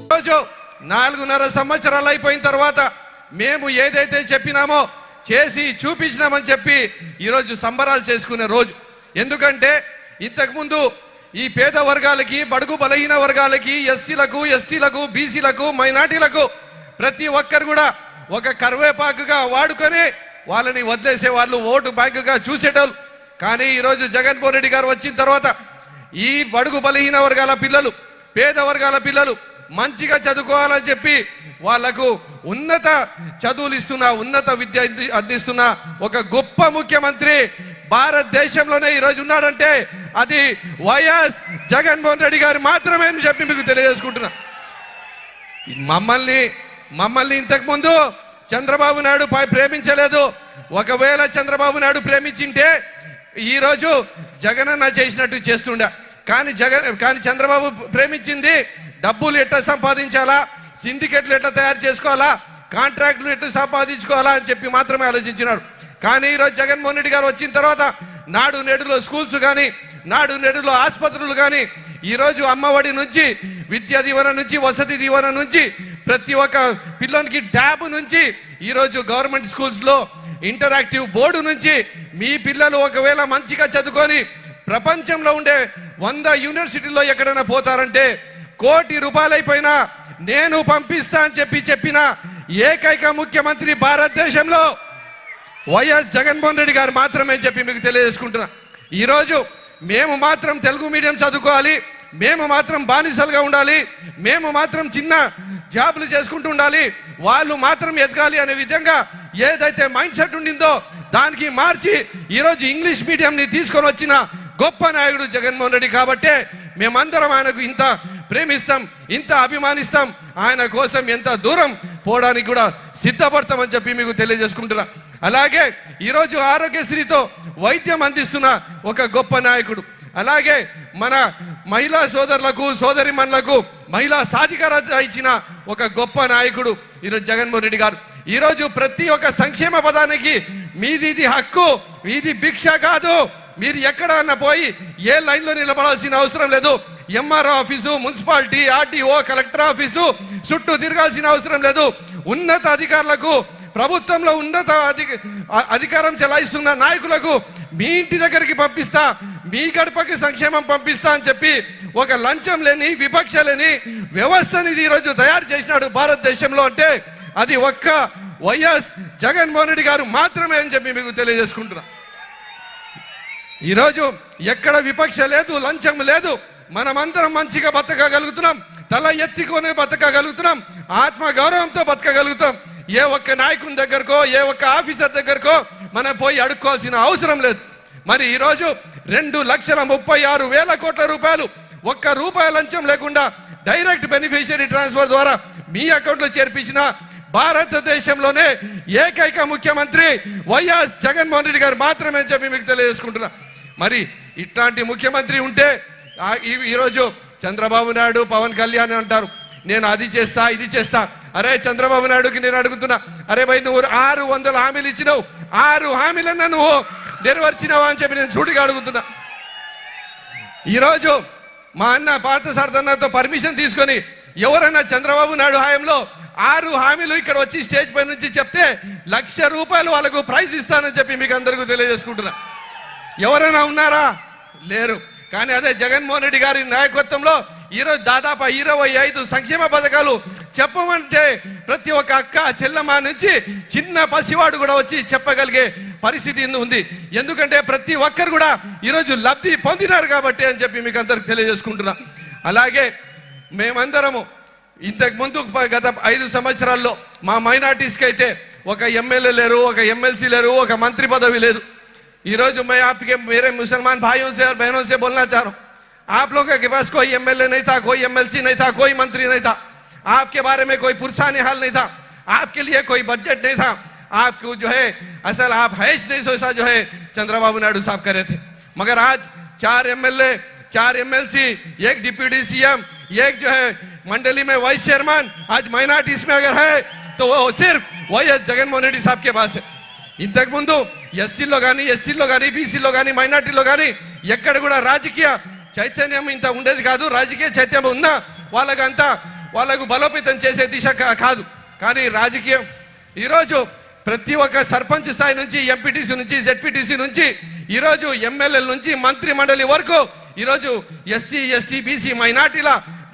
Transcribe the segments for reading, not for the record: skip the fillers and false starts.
రోజు 4.5 సంవత్సరాలు అయిపోయిన తర్వాత మేము ఏదైతే చెప్పినామో చేసి చూపించినామని చెప్పి ఈరోజు సంబరాలు చేసుకునే రోజు. ఎందుకంటే ఇంతకుముందు ఈ పేద వర్గాలకి, బడుగు బలహీన వర్గాలకి, ఎస్సీలకు, ఎస్టీలకు, బీసీలకు, మైనార్టీలకు ప్రతి ఒక్కరు కూడా ఒక కరివేపాకుగా వాడుకొని వాళ్ళని వదిలేసే వాళ్ళు, ఓటు బ్యాంకుగా చూసేటోళ్ళు. కానీ ఈరోజు జగన్మోహన్ రెడ్డి గారు వచ్చిన తర్వాత ఈ బడుగు బలహీన వర్గాల పిల్లలు, పేద వర్గాల పిల్లలు మంచిగా చదువుకోవాలని చెప్పి వాళ్లకు ఉన్నత చదువులు ఇస్తున్న, ఉన్నత విద్య అందిస్తున్న ఒక గొప్ప ముఖ్యమంత్రి భారతదేశంలోనే ఈరోజు ఉన్నాడంటే అది వైఎస్ జగన్మోహన్ రెడ్డి గారు మాత్రమే అని చెప్పి మీకు తెలియజేసుకుంటున్నా. మమ్మల్ని ఇంతకు ముందు చంద్రబాబు నాయుడు ప్రేమించలేదు. ఒకవేళ చంద్రబాబు నాయుడు ప్రేమించింటే ఈరోజు జగనన్న చేసినట్టు చేస్తుండే. కానీ చంద్రబాబు ప్రేమించింది డబ్బులు ఎట్లా సంపాదించాలా, సిండికేట్లు ఎట్లా తయారు చేసుకోవాలా, కాంట్రాక్టులు ఎట్లా సంపాదించుకోవాలా అని చెప్పి మాత్రమే ఆలోచించినాడు. కానీ ఈరోజు జగన్మోహన్ రెడ్డి గారు వచ్చిన తర్వాత నాడు నేడులో స్కూల్స్ కానీ, నాడు నేడులో ఆసుపత్రులు కానీ, ఈరోజు అమ్మఒడి నుంచి, విద్యా దీవెన నుంచి, వసతి దీవెన నుంచి, ప్రతి ఒక్క పిల్లలకి ట్యాబ్ నుంచి, ఈరోజు గవర్నమెంట్ స్కూల్స్లో ఇంటరాక్టివ్ బోర్డు నుంచి మీ పిల్లలు ఒకవేళ మంచిగా చదువుకొని ప్రపంచంలో ఉండే 100 యూనివర్సిటీల్లో ఎక్కడైనా పోతారంటే ₹1 అయిపోయినా నేను పంపిస్తా అని చెప్పిన ఏకైక ముఖ్యమంత్రి భారతదేశంలో వైఎస్ జగన్మోహన్ రెడ్డి గారు మాత్రమే చెప్పి మీకు తెలియజేసుకుంటున్నా. ఈరోజు మేము మాత్రం తెలుగు మీడియం చదువుకోవాలి, మేము మాత్రం బానిసలుగా ఉండాలి, మేము మాత్రం చిన్న జాబులు చేసుకుంటూ ఉండాలి, వాళ్ళు మాత్రం ఎదగాలి అనే విధంగా ఏదైతే మైండ్ సెట్ ఉండిందో దానికి మార్చి ఈరోజు ఇంగ్లీష్ మీడియంని తీసుకొని వచ్చిన గొప్ప నాయకుడు జగన్మోహన్ రెడ్డి. కాబట్టే మేమందరం ఆయనకు ఇంత ప్రేమిస్తాం, ఇంత అభిమానిస్తాం, ఆయన కోసం ఎంత దూరం పోవడానికి కూడా సిద్ధపడతామని చెప్పి మీకు తెలియజేసుకుంటున్నా. అలాగే ఈరోజు ఆరోగ్యశ్రీతో వైద్యం అందిస్తున్న ఒక గొప్ప నాయకుడు, అలాగే మన మహిళా సోదరులకు, సోదరిమణులకు మహిళా సాధికారత ఇచ్చిన ఒక గొప్ప నాయకుడు ఈరోజు జగన్మోహన్ రెడ్డి గారు. ఈరోజు ప్రతి ఒక్క సంక్షేమ పదానికి మీది హక్కు, మీది భిక్ష కాదు. మీరు ఎక్కడన్నా పోయి ఏ లైన్లో నిలబడాల్సిన అవసరం లేదు. MRO office, municipality, RTO, collector office చుట్టూ తిరగాల్సిన అవసరం లేదు. ఉన్నత అధికారులకు, ప్రభుత్వంలో ఉన్నత అధికారం చెలాయిస్తున్న నాయకులకు మీ ఇంటి దగ్గరికి పంపిస్తా, మీ గడపకి సంక్షేమం పంపిస్తా అని చెప్పి ఒక లంచం లేని, విపక్ష లేని వ్యవస్థని ఈరోజు తయారు చేసినాడు భారతదేశంలో. అంటే అది ఒక్క వైఎస్ జగన్మోహన్ రెడ్డి గారు మాత్రమే అని చెప్పి మీకు తెలియజేసుకుంటున్నా. ఈరోజు ఎక్కడ విపక్ష లేదు, లంచం లేదు, మనమందరం మంచిగా బతకగలుగుతున్నాం, తల ఎత్తుకొని బతకగలుగుతున్నాం, ఆత్మ గౌరవంతో బతకగలుగుతాం. ఏ ఒక్క నాయకుని దగ్గరకో, ఏ ఒక్క ఆఫీసర్ దగ్గరకో మనం పోయి అడుక్కోవాల్సిన అవసరం లేదు. మరి ఈరోజు 2,36,000 కోట్ల రూపాయలు ₹1 లంచం లేకుండా డైరెక్ట్ బెనిఫిషియరీ ట్రాన్స్ఫర్ ద్వారా మీ అకౌంట్లో చేర్పించిన భారతదేశంలోనే ఏకైక ముఖ్యమంత్రి వైఎస్ జగన్మోహన్ రెడ్డి గారు మాత్రమే చెప్పి మీకు తెలియజేసుకుంటున్నా. మరి ఇట్లాంటి ముఖ్యమంత్రి ఉంటే ఈరోజు చంద్రబాబు నాయుడు, పవన్ కళ్యాణ్ అంటారు నేను అది చేస్తా, ఇది చేస్తా. అరే చంద్రబాబు నాయుడుకి నేను అడుగుతున్నా, అరే భయ్ నువ్వు 600 హామీలు ఇచ్చినావు, 6 హామీలన్నా నువ్వు నెరవేర్చినావా అని చెప్పి నేను సూటిగా అడుగుతున్నా. ఈరోజు మా అన్న పార్థ సారథన్నతో పర్మిషన్ తీసుకొని ఎవరైనా చంద్రబాబు నాయుడు హయాంలో 6 హామీలు ఇక్కడ వచ్చి స్టేజ్ పై నుంచి చెప్తే ₹1,00,000 వాళ్ళకు ప్రైజ్ ఇస్తానని చెప్పి మీకు అందరికీ తెలియజేసుకుంటున్నా. ఎవరైనా ఉన్నారా? లేరు. కానీ అదే జగన్మోహన్ రెడ్డి గారి నాయకత్వంలో ఈరోజు దాదాపు 25 సంక్షేమ పథకాలు చెప్పమంటే ప్రతి ఒక్క అక్క, చెల్లమ్మ నుంచి చిన్న పసివాడు కూడా వచ్చి చెప్పగలిగే పరిస్థితి ఉంది. ఎందుకంటే ప్రతి ఒక్కరు కూడా ఈరోజు లబ్ధి పొందినారు కాబట్టి అని చెప్పి మీకు అందరికి తెలియజేసుకుంటున్నా. అలాగే మేమందరము ఇంతకు ముందు గత 5 సంవత్సరాల్లో మా మైనార్టీస్కి అయితే ఒక ఎమ్మెల్యే లేరు, ఒక ఎమ్మెల్సీ లేరు, ఒక మంత్రి పదవి లేదు. ఈరోజు मैं आपके मेरे मुसलमान भाइयों से और बहनों से बोलना चाह रहा हूँ, आप लोगों के पास कोई एमएलए नहीं था, कोई एमएलसी नहीं था, कोई मंत्री नहीं था, आपके बारे में कोई पुरसाने हाल नहीं था, आपके लिए कोई बजट नहीं था, आपको जो है असल आप हैश नहीं सोचा जो है चंद्रबाबू नायडू साहब कर रहे थे. मगर आज 4 एमएलए, 4 एमएलसी, 1 डिप्टी सीएम, एक जो है मंडली में वाइस चेयरमैन आज माइनॉरिटीज में अगर है तो वो सिर्फ వైఎస్ జగన్మోహన్ రెడ్డి साहब के पास है. ఇంతకు ముందు ఎస్సీలో కానీ ఎస్టీలో కానీ బీసీలో కానీ మైనార్టీలో కానీ ఎక్కడ కూడా రాజకీయ చైతన్యం ఇంత ఉండేది కాదు. రాజకీయ చైతన్యం ఉన్నా వాళ్ళకు బలోపేతం చేసే దిశ కాదు. కానీ రాజకీయం ఈరోజు ప్రతి ఒక్క సర్పంచ్ స్థాయి నుంచి ఎంపీటీసీ నుంచి జెడ్పీటీసీ నుంచి ఈరోజు ఎమ్మెల్యేల నుంచి మంత్రి మండలి వరకు ఈరోజు ఎస్సీ ఎస్టీ బీసీ మైనార్టీల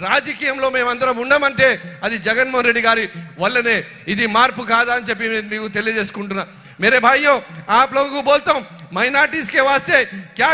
రాజకీయంలో మేమందరం ఉండమంటే అది జగన్మోహన్ రెడ్డి గారి వల్లనే. ఇది మార్పు కాదా అని చెప్పి మీకు తెలియజేసుకుంటున్నా. मेरे भाइयों, आप लोगों को बोलता हूं, माइनॉरिटीज के वास्ते क्या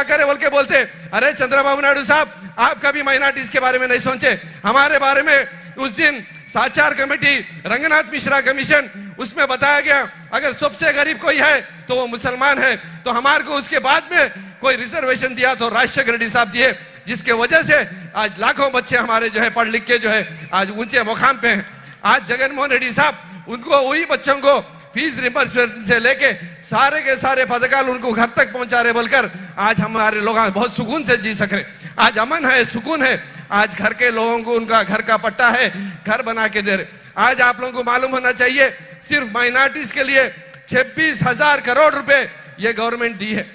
करे बोल के बोलते, अरे चंद्रबाबू नायडू साहब आप कभी माइनॉरिटीज के बारे में नहीं सोचे. हमारे बारे में उस दिन साचार कमेटी, रंगनाथ मिश्रा कमीशन, उसमें बताया गया अगर सबसे गरीब कोई है तो वो मुसलमान है. तो हमारे को उसके बाद में कोई रिजर्वेशन दिया तो राजशेखर रेड्डी साहब दिए, जिसके वजह से आज लाखों बच्चे हमारे जो है पढ़ लिख के जो है आज ऊंचे मुकाम पे हैं. आज जगनमोहन रेड्डी साहब उनको वही बच्चों को फीस रिमबर्समेंट से लेके सारे के सारे पदकाल उनको घर तक पहुंचा रहे बोलकर आज हमारे लोग बहुत सुकून से जी सक रहे. आज अमन है, सुकून है. आज घर के लोगों को उनका घर का पट्टा है, घर बना के दे रहे. आज आप लोगों को मालूम होना चाहिए सिर्फ माइनॉरिटीज के लिए 26,000 करोड़ रुपए ये गवर्नमेंट दी है.